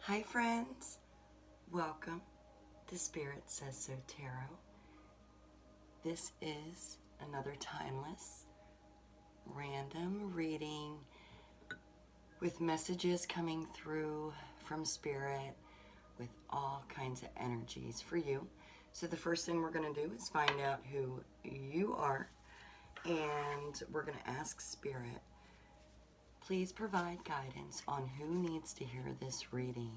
Hi friends, welcome to Spirit Says So Tarot. This is another timeless, random reading with messages coming through from Spirit with all kinds of energies for you. So the first thing we're going to do is find out who you are, and we're going to ask Spirit, please provide guidance on who needs to hear this reading.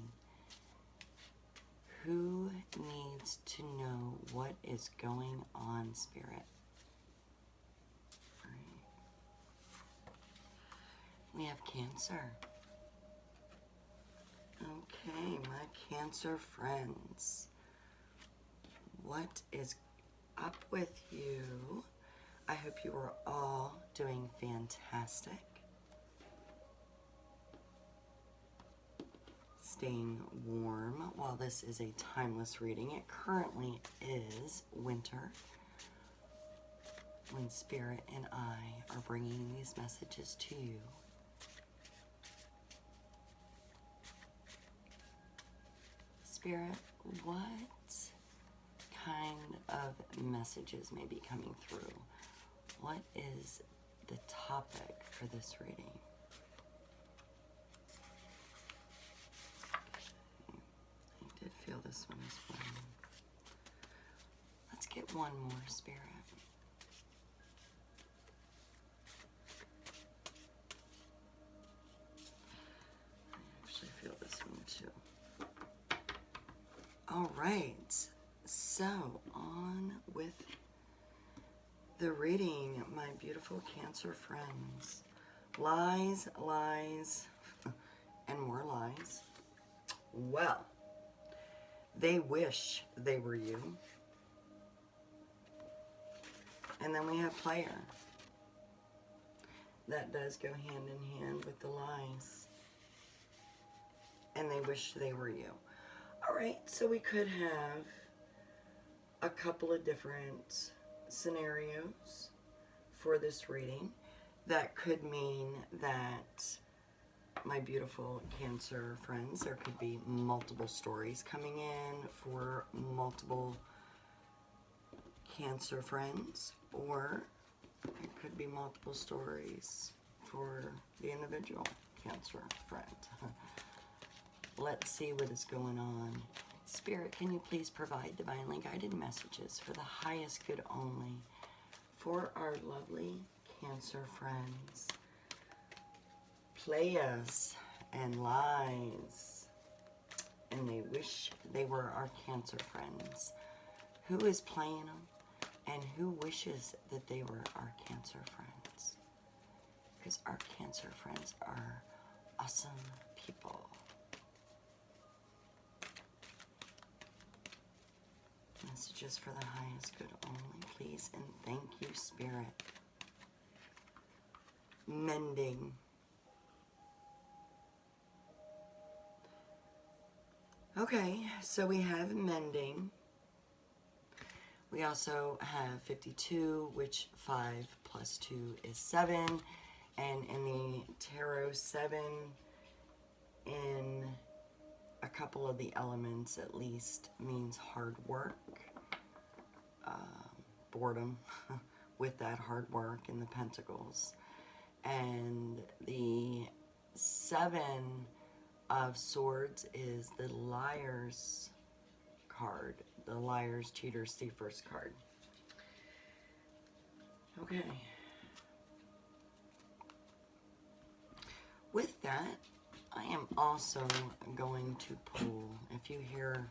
Who needs to know what is going on, Spirit? Right. We have Cancer. Okay, my Cancer friends. What is up with you? I hope you are all doing fantastic. Staying warm while this is a timeless reading. It currently is winter when Spirit and I are bringing these messages to you. Spirit, what kind of messages may be coming through? What is the topic for this reading? Feel this one as well. Let's get one more, Spirit. I actually feel this one too. All right, so on with the reading, my beautiful Cancer friends. Lies, lies, and more lies. Well, they wish they were you. And then we have player. That does go hand in hand with the lies. And they wish they were you. All right, so we could have a couple of different scenarios for this reading. That could mean that my beautiful Cancer friends, there could be multiple stories coming in for multiple Cancer friends, or it could be multiple stories for the individual Cancer friend. Let's see what is going on. Spirit, can you please provide divinely guided messages for the highest good only for our lovely Cancer friends? Players and lies, and they wish they were our Cancer friends. Who is playing them, and who wishes that they were our Cancer friends? Because our Cancer friends are awesome people. Messages for the highest good only, please, and thank you, Spirit. Mending. Okay, so we have mending. We also have 52, which 5 plus 2 is 7. And in the tarot, 7 in a couple of the elements at least means hard work, boredom with that hard work in the Pentacles. And the 7 of Swords is the Liar's card. The Liar's, Cheater's, Thiefer's card. Okay. With that, I am also going to pull, if you hear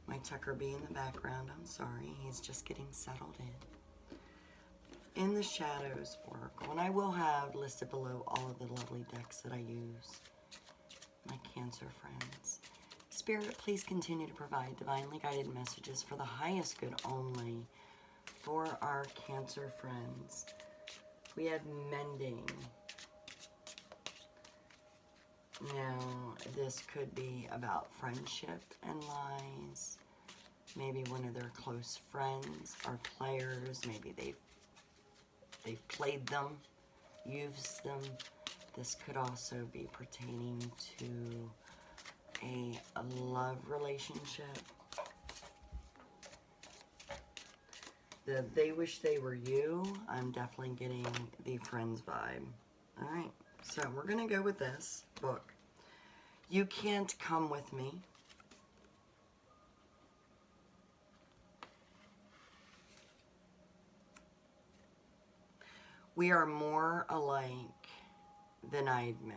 my Tucker bee in the background, I'm sorry, he's just getting settled in the Shadows Oracle. And I will have listed below all of the lovely decks that I use. My Cancer friends. Spirit, please continue to provide divinely guided messages for the highest good only for our Cancer friends. We have mending. Now, this could be about friendship and lies. Maybe one of their close friends are players. Maybe they've played them, used them. This could also be pertaining to a love relationship. They wish they were you. I'm definitely getting the friends vibe. All right, so we're going to go with this book. You can't come with me. We are more alike than I admit.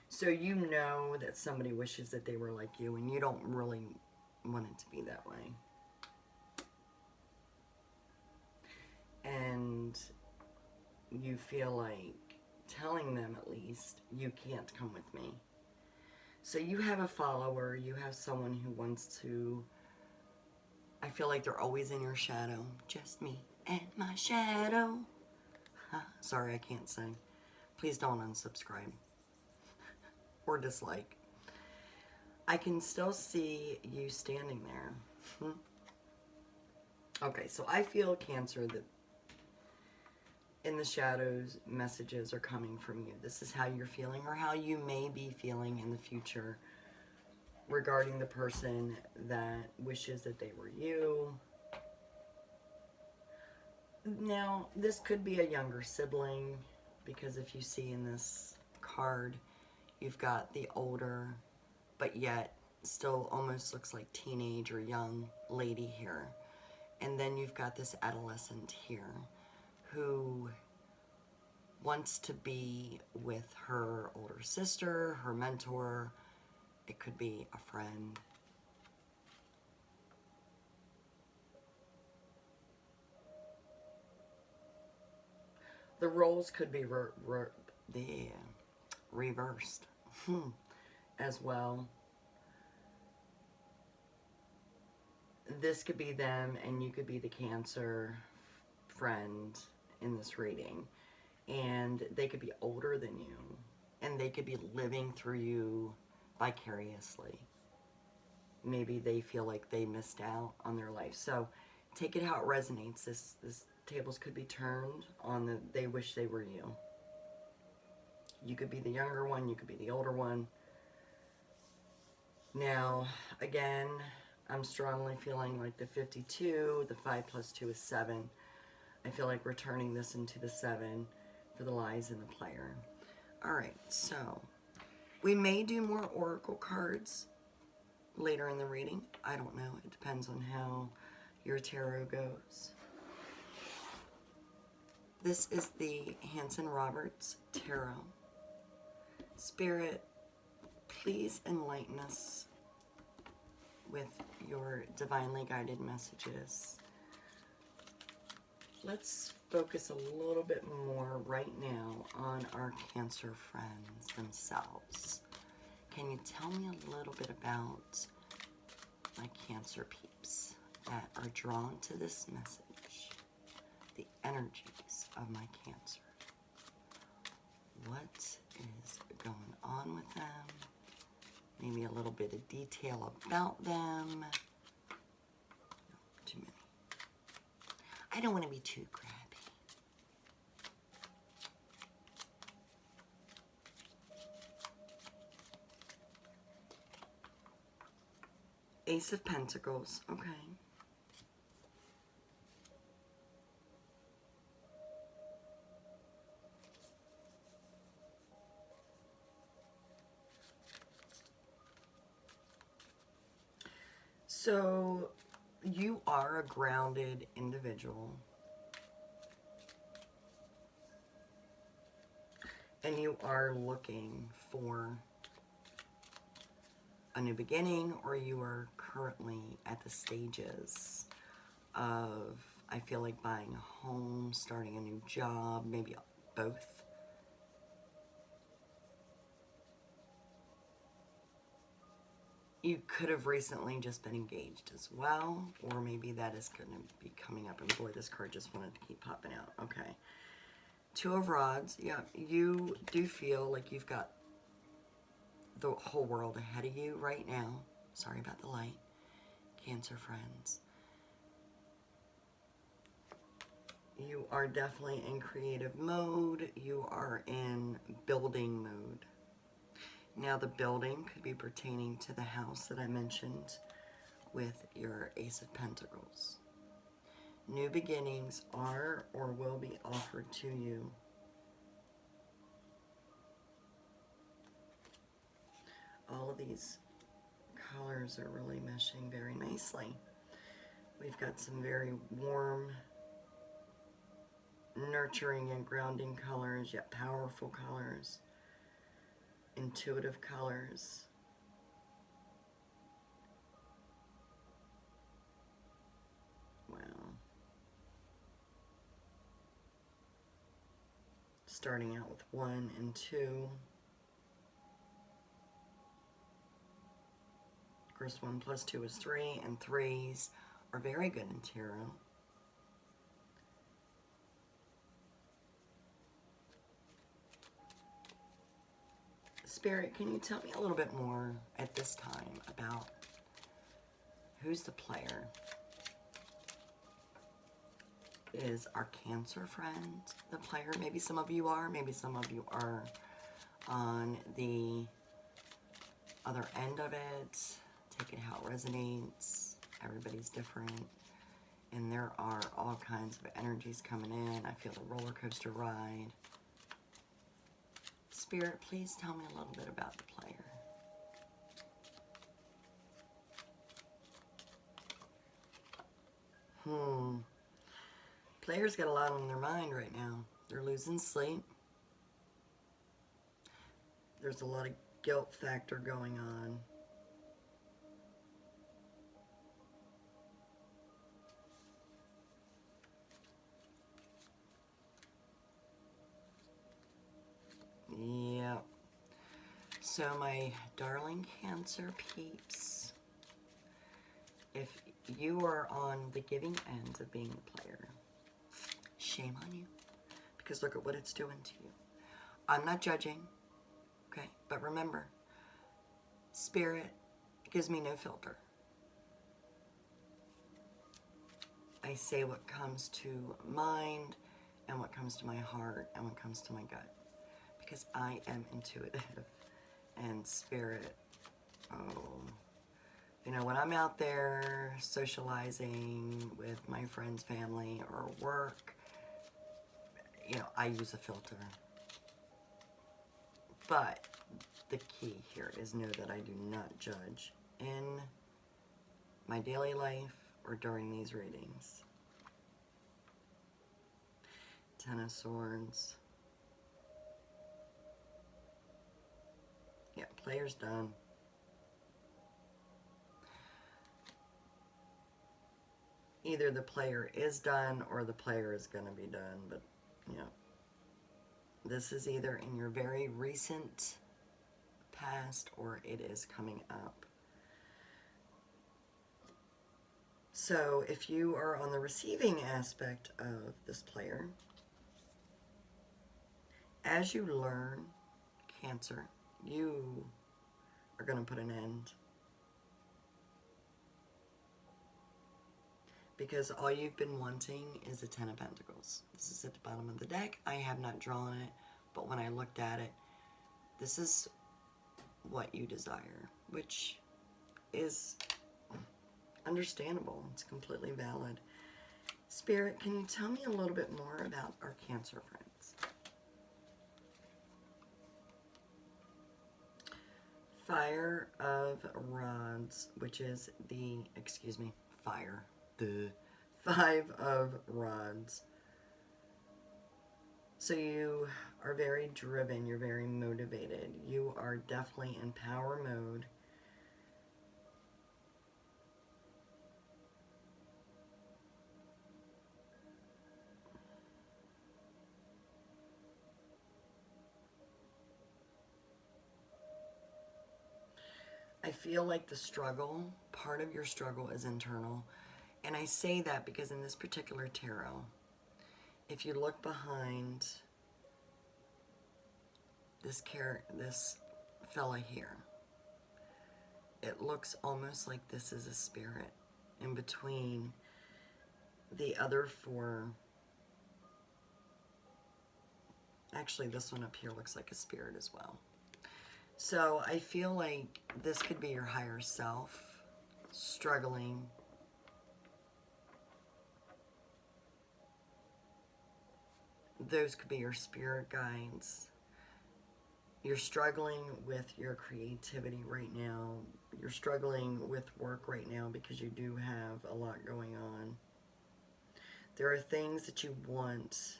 So you know that somebody wishes that they were like you, and you don't really want it to be that way. And you feel like telling them, at least, you can't come with me. So you have a follower, you have someone who wants to, I feel like they're always in your shadow. Just me and my shadow. Sorry, I can't sing. Please don't unsubscribe or dislike. I can still see you standing there. Okay, so I feel, Cancer, that in the shadows, messages are coming from you. This is how you're feeling, or how you may be feeling in the future regarding the person that wishes that they were you. Now, this could be a younger sibling, because if you see in this card, you've got the older, but yet still almost looks like teenage or young lady here. And then you've got this adolescent here who wants to be with her older sister, her mentor. It could be a friend. The roles could be reversed as well. This could be them, and you could be the Cancer friend in this reading. And they could be older than you, and they could be living through you vicariously. Maybe they feel like they missed out on their life. So take it how it resonates. This tables could be turned on the they wish they were you. You could be the younger one, you could be the older one. Now, again, I'm strongly feeling like the 52, the 5 plus 2 is 7. I feel like we're turning this into the 7 for the lies in the player. All right, so we may do more oracle cards later in the reading. I don't know. It depends on how your tarot goes. This is the Hanson-Roberts Tarot. Spirit, please enlighten us with your divinely guided messages. Let's focus a little bit more right now on our Cancer friends themselves. Can you tell me a little bit about my Cancer peeps that are drawn to this message? The energies of my Cancer. What is going on with them? Maybe a little bit of detail about them. No, too many. I don't want to be too crabby. Ace of Pentacles, okay. So, you are a grounded individual. And you are looking for a new beginning, or you are currently at the stages of, I feel like, buying a home, starting a new job, maybe both. You could have recently just been engaged as well, or maybe that is going to be coming up. And boy, this card just wanted to keep popping out. Okay. Two of Rods. Yeah, you do feel like you've got the whole world ahead of you right now. Sorry about the light. Cancer friends. You are definitely in creative mode. You are in building mode. Now the building could be pertaining to the house that I mentioned with your Ace of Pentacles. New beginnings are or will be offered to you. All of these colors are really meshing very nicely. We've got some very warm, nurturing and grounding colors, yet powerful colors, intuitive colors. Wow. Starting out with 1 and 2. Of course, 1 plus 2 is 3, and 3s are very good in tarot. Spirit, can you tell me a little bit more at this time about who's the player? Is our Cancer friend the player? Maybe some of you are. Maybe some of you are on the other end of it. Take it how it resonates. Everybody's different. And there are all kinds of energies coming in. I feel the roller coaster ride. Spirit, please tell me a little bit about the player. Players got a lot on their mind right now. They're losing sleep. There's a lot of guilt factor going on. Yep. So my darling Cancer peeps, if you are on the giving end of being the player, shame on you, because look at what it's doing to you. I'm not judging, okay? But remember, Spirit gives me no filter. I say what comes to mind and what comes to my heart and what comes to my gut, because I am intuitive. And Spirit, oh, you know, when I'm out there socializing with my friends, family, or work, you know, I use a filter. But the key here is know that I do not judge in my daily life or during these readings. 10 of Swords. Yeah, player's done. Either the player is done or the player is going to be done, but, you know, this is either in your very recent past or it is coming up. So if you are on the receiving aspect of this player, as you learn Cancer, you are going to put an end. Because all you've been wanting is a 10 of Pentacles. This is at the bottom of the deck. I have not drawn it, but when I looked at it, this is what you desire, which is understandable. It's completely valid. Spirit, can you tell me a little bit more about our Cancer friends? Fire of Rods, which is the, the 5 of Rods. So you are very driven, you're very motivated, you are definitely in power mode. I feel like the struggle, part of your struggle is internal. And I say that because in this particular tarot, if you look behind this fella here, it looks almost like this is a spirit in between the other 4 Actually, this one up here looks like a spirit as well. So I feel like this could be your higher self struggling. Those could be your spirit guides. You're struggling with your creativity right now. You're struggling with work right now because you do have a lot going on. There are things that you want.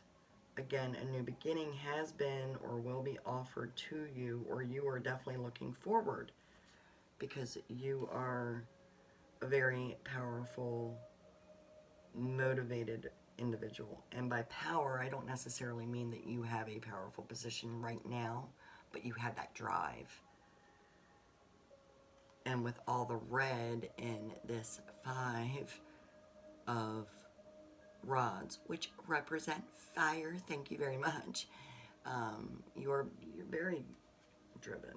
Again, a new beginning has been or will be offered to you, or you are definitely looking forward because you are a very powerful, motivated individual. And by power, I don't necessarily mean that you have a powerful position right now, but you have that drive. And with all the red in this 5 of rods, which represent fire, thank you very much. You're very driven.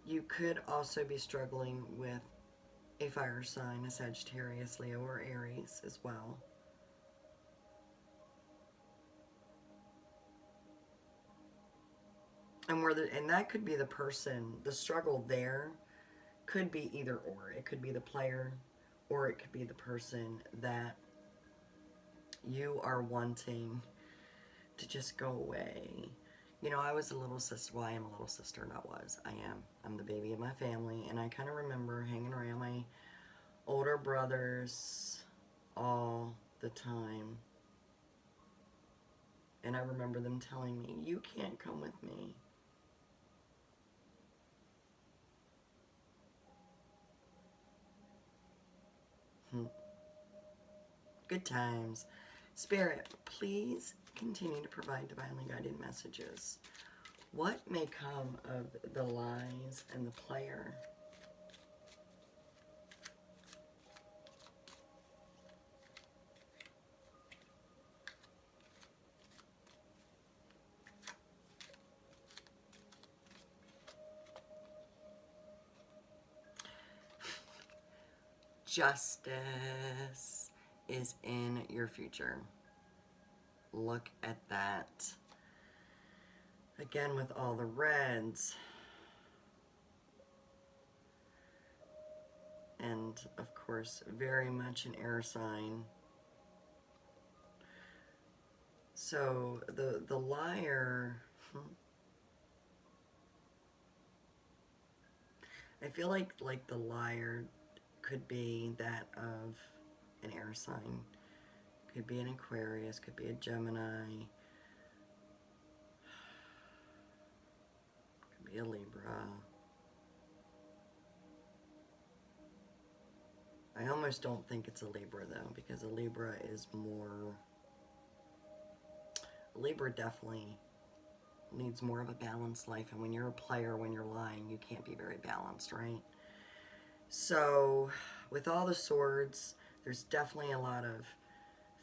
You could also be struggling with a fire sign, a Sagittarius, Leo, or Aries as well. And that could be the person, the struggle there could be either or. It could be the player, or it could be the person that you are wanting to just go away. You know, I was a little sister. Well, I am a little sister, not was. I am. I'm the baby of my family, and I kind of remember hanging around my older brothers all the time. And I remember them telling me, you can't come with me. Good times. Spirit, please continue to provide divinely guided messages. What may come of the lies and the player? Justice is in your future. Look at that. Again, with all the reds. And, of course, very much an air sign. So, the liar... I feel like the liar could be that of an air sign. Could be an Aquarius, could be a Gemini. Could be a Libra. I almost don't think it's a Libra though, because a Libra is more... Libra definitely needs more of a balanced life, and when you're a player, when you're lying, you can't be very balanced, right? So, with all the swords, there's definitely a lot of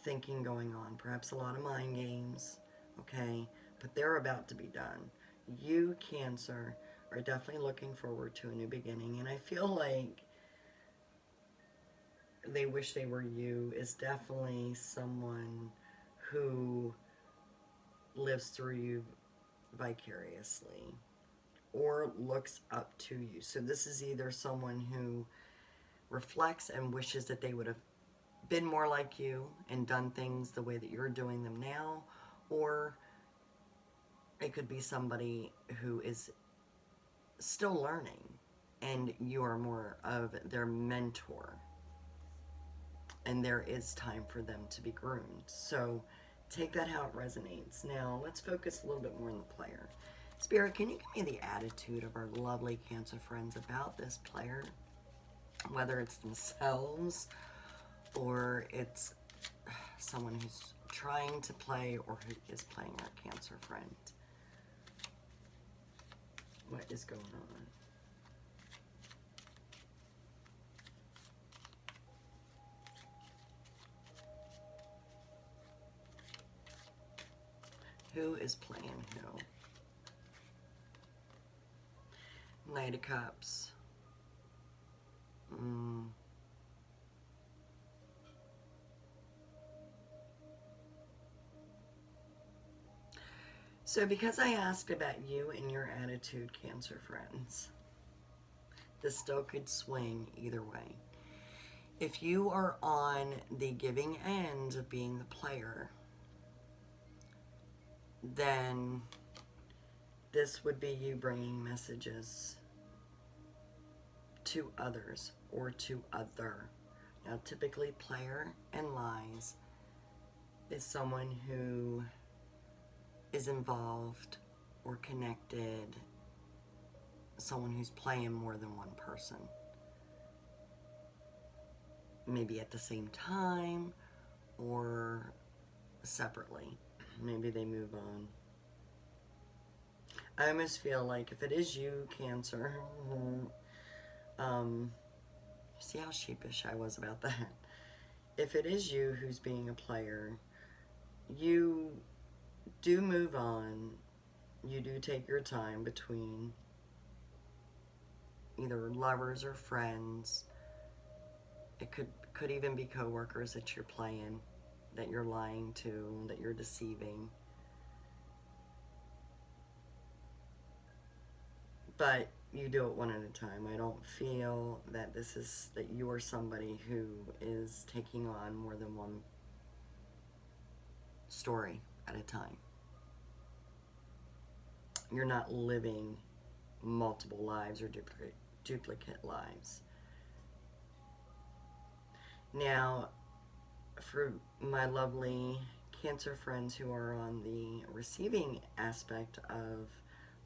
thinking going on, perhaps a lot of mind games, okay? But they're about to be done. You, Cancer, are definitely looking forward to a new beginning, and I feel like they wish they were you is definitely someone who lives through you vicariously or looks up to you. So this is either someone who reflects and wishes that they would have been more like you and done things the way that you're doing them now, or it could be somebody who is still learning and you are more of their mentor, and there is time for them to be groomed. So take that how it resonates. Now let's focus a little bit more on the player. Spirit, can you give me the attitude of our lovely Cancer friends about this player? Whether it's themselves or it's someone who's trying to play or who is playing our Cancer friend. What is going on? Who is playing who? Knight of Cups. So because I asked about you and your attitude, Cancer friends, this still could swing either way. If you are on the giving end of being the player, then this would be you bringing messages to others or to other. Now, typically, player and lies is someone who is involved or connected, someone who's playing more than one person. Maybe at the same time or separately. Maybe they move on. I almost feel like if it is you, Cancer, see how sheepish I was about that. If it is you who's being a player, you do move on. You do take your time between either lovers or friends. It could even be coworkers that you're playing, that you're lying to, that you're deceiving. But you do it one at a time. I don't feel that that you are somebody who is taking on more than one story at a time. You're not living multiple lives or duplicate lives. Now, for my lovely Cancer friends who are on the receiving aspect of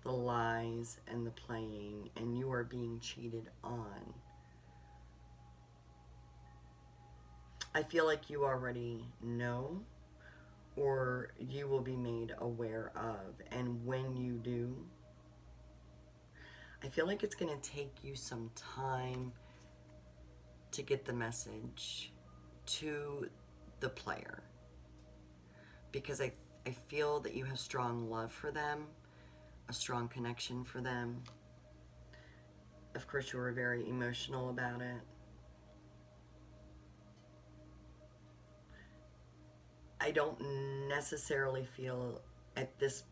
the lies and the playing, and you are being cheated on, I feel like you already know, or you will be made aware of. And when you do, I feel like it's going to take you some time to get the message to the player, because I feel that you have strong love for them, a strong connection for them. Of course, you were very emotional about it. I don't necessarily feel at this,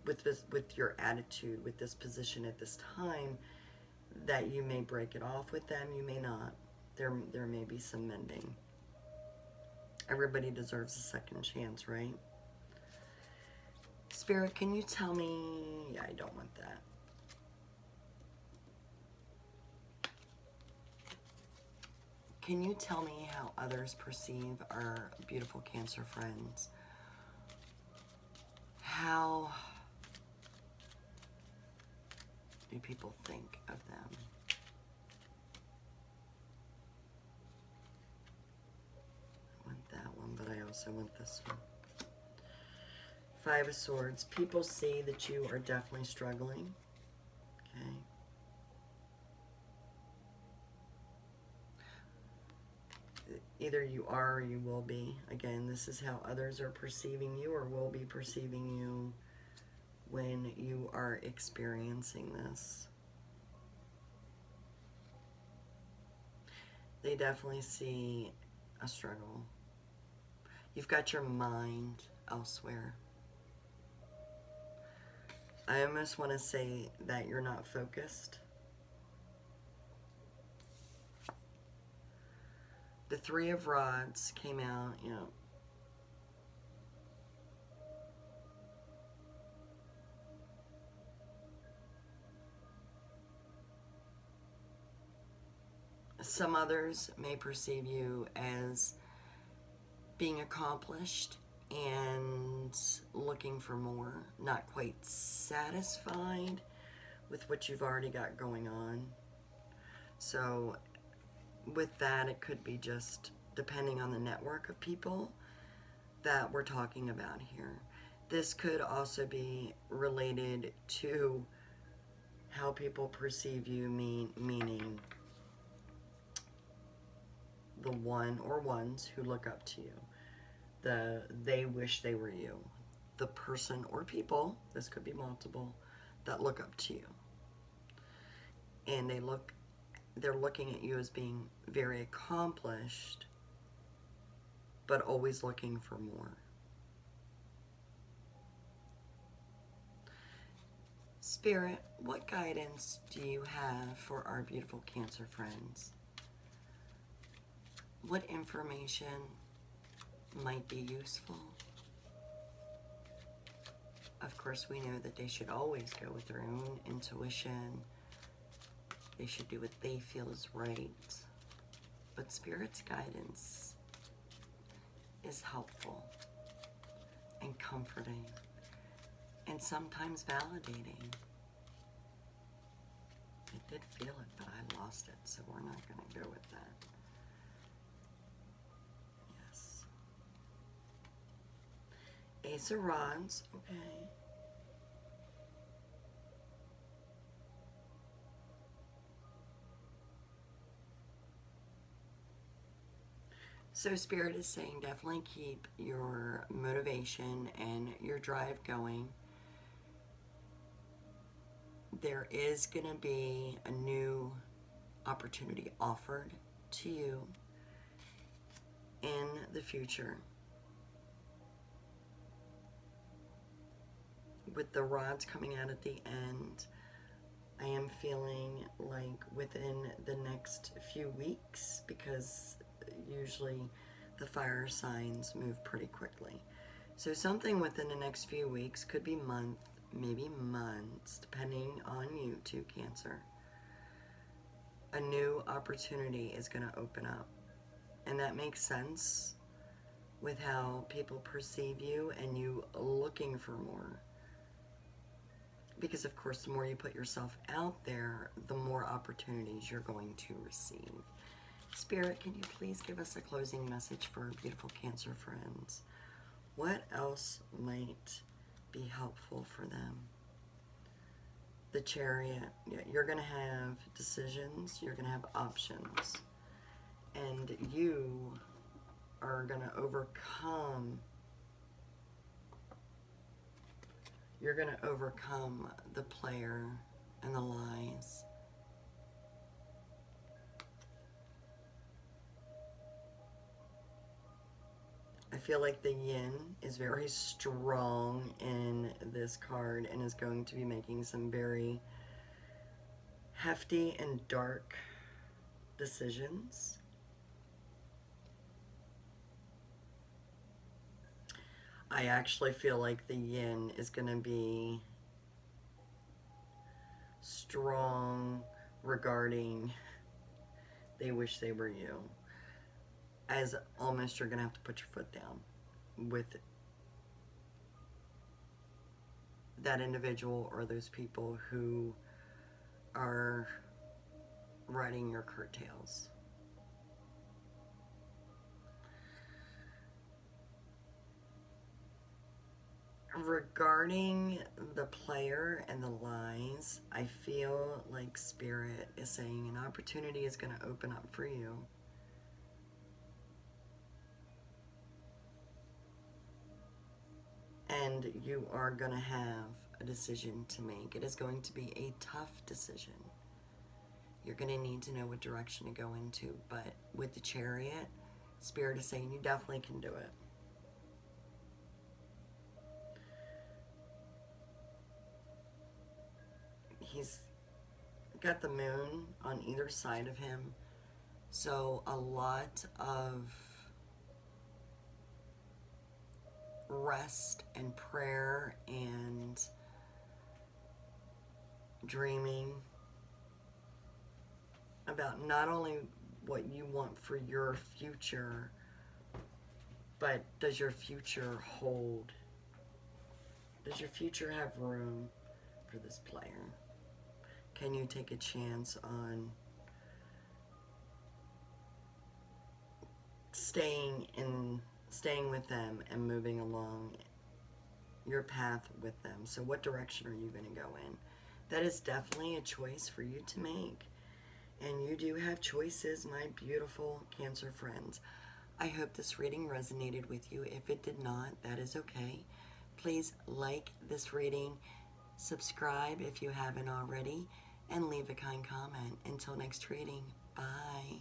with your attitude, with this position at this time, that you may break it off with them. You may not. There may be some mending. Everybody deserves a second chance, right? Spirit, can you tell me? Yeah, I don't want that. Can you tell me how others perceive our beautiful Cancer friends? How do people think of them? I want that one, but I also want this one. Five of Swords. People see that you are definitely struggling. Okay. Either you are or you will be. Again, this is how others are perceiving you or will be perceiving you when you are experiencing this. They definitely see a struggle. You've got your mind elsewhere. I almost want to say that you're not focused. The Three of Rods came out, you know. Some others may perceive you as being accomplished and looking for more, not quite satisfied with what you've already got going on. So with that, it could be just depending on the network of people that we're talking about here. This could also be related to how people perceive you, meaning the one or ones who look up to you. They wish they were you. The person or people, this could be multiple, that look up to you. And they're looking at you as being very accomplished, but always looking for more. Spirit, what guidance do you have for our beautiful Cancer friends? What information might be useful? Of course, we know that they should always go with their own intuition. They should do what they feel is right. But Spirit's guidance is helpful and comforting and sometimes validating. I did feel it, but I lost it, so we're not going to go with that. Yes. Ace of Rods, okay. So Spirit is saying definitely keep your motivation and your drive going. There is going to be a new opportunity offered to you in the future. With the rods coming out at the end, I am feeling like within the next few weeks, because usually the fire signs move pretty quickly. So something within the next few weeks, could be month, maybe months, depending on you too, Cancer. A new opportunity is going to open up. And that makes sense with how people perceive you and you looking for more. Because of course, the more you put yourself out there, the more opportunities you're going to receive. Spirit, can you please give us a closing message for our beautiful Cancer friends? What else might be helpful for them? The Chariot. Yeah, you're going to have decisions. You're going to have options. And you are going to overcome. You're going to overcome the player and the lies. I feel like the yin is very strong in this card and is going to be making some very hefty and dark decisions. I actually feel like the yin is going to be strong regarding they wish they were you. As almost you're going to have to put your foot down with that individual or those people who are riding your curtails. Regarding the player and the lies, I feel like Spirit is saying an opportunity is going to open up for you. And you are going to have a decision to make. It is going to be a tough decision. You're going to need to know what direction to go into. But with the Chariot, Spirit is saying you definitely can do it. He's got the moon on either side of him. So a lot of rest and prayer and dreaming about not only what you want for your future, but does your future hold? Does your future have room for this player? Can you take a chance on staying with them and moving along your path with them? So what direction are you going to go in? That is definitely a choice for you to make. And you do have choices, my beautiful Cancer friends. I hope this reading resonated with you. If it did not, that is okay. Please like this reading, subscribe if you haven't already, and leave a kind comment. Until next reading, bye.